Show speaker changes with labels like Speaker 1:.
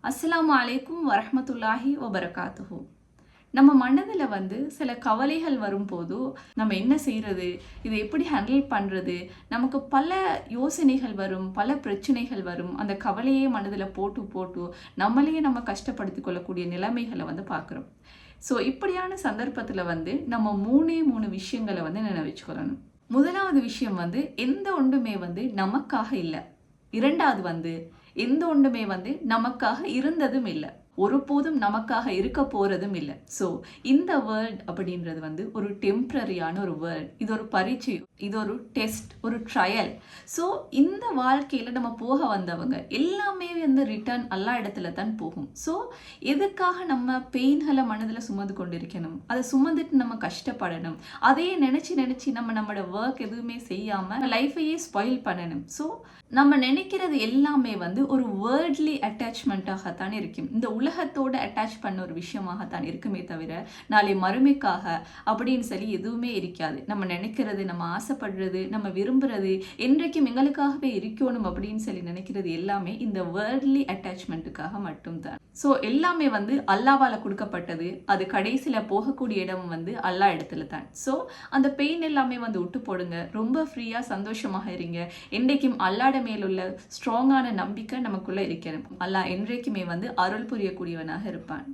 Speaker 1: அஸ்ஸலாமு அலைக்கும் வரஹ்மத்துல்லாஹி வபரகாத்துஹு. நம்ம மனதில் சில கவலைகள் வரும்போது நம்ம என்ன செய்கிறது, இதை எப்படி ஹேண்டில் பண்ணுறது, நமக்கு பல யோசனைகள் வரும், பல பிரச்சனைகள் வரும். அந்த கவலையே மனதில் போட்டு போட்டு நம்மளையே நம்ம கஷ்டப்படுத்தி கொள்ளக்கூடிய நிலைமைகளை பார்க்குறோம். ஸோ இப்படியான சந்தர்ப்பத்தில் நம்ம மூணு விஷயங்களை நினைவச்சுக்கொள்ளணும். முதலாவது விஷயம் எந்த ஒன்றுமே நமக்காக இல்லை. இரண்டாவது எந்த ஒன்றுமே நமக்காக இருந்ததும் இல்லை, ஒருபோதும் நமக்காக இருக்க போறதும் இல்லை. ஸோ இந்த வேர்ல்ட் அப்படின்றது ஒரு டெம்பரரியான ஒரு வேர்ல்ட். இது ஒரு பரீட்சை, இது ஒரு டெஸ்ட், ஒரு ட்ரையல். ஸோ இந்த வாழ்க்கையில் நம்ம போக வந்தவங்க எல்லாமே ரிட்டர்ன் எல்லா இடத்துல தான் போகும். ஸோ எதுக்காக நம்ம பெயின்களை மனதில் சுமந்து கொண்டிருக்கணும், அதை சுமந்துட்டு நம்ம கஷ்டப்படணும், அதையே நினச்சி நம்மளோட ஒர்க் எதுவுமே செய்யாமல் லைஃபையே ஸ்பாயில் பண்ணணும். ஸோ நம்ம நினைக்கிறது எல்லாமே ஒரு வேர்ல்ட்லி அட்டாச்மெண்ட்டாகத்தான் இருக்கும். இந்த உலகத்தோடு அட்டாச் பண்ண ஒரு விஷயமாகத்தான் இருக்குமே தவிர நாளை மறுமைக்காக அப்படின்னு சொல்லி எதுவுமே இருக்காது. நம்ம நினைக்கிறது, நம்ம ஆசைப்படுறது, நம்ம விரும்புறது, என்றைக்கும் எங்களுக்காகவே இருக்கணும் அப்படின்னு சொல்லி நினைக்கிறது எல்லாமே இந்த வேர்ல்ட்லி அட்டாச்மெண்ட்டுக்காக மட்டும்தான். ஸோ எல்லாமே அல்லாவால் கொடுக்கப்பட்டது. அது கடைசியில் போகக்கூடிய இடம் அல்லா இடத்துல தான். ஸோ அந்த பெயின் எல்லாமே விட்டு போடுங்க. ரொம்ப ஃப்ரீயாக சந்தோஷமாக இருங்க. என்றைக்கும் அல்லாட மேலுள்ள ஸ்ட்ராங்கான நம்பிக்கை நமக்குள்ள இருக்கணும். அல்லாஹ் என்றைக்குமே அருள் புரியக்கூடியவனாக இருப்பான்.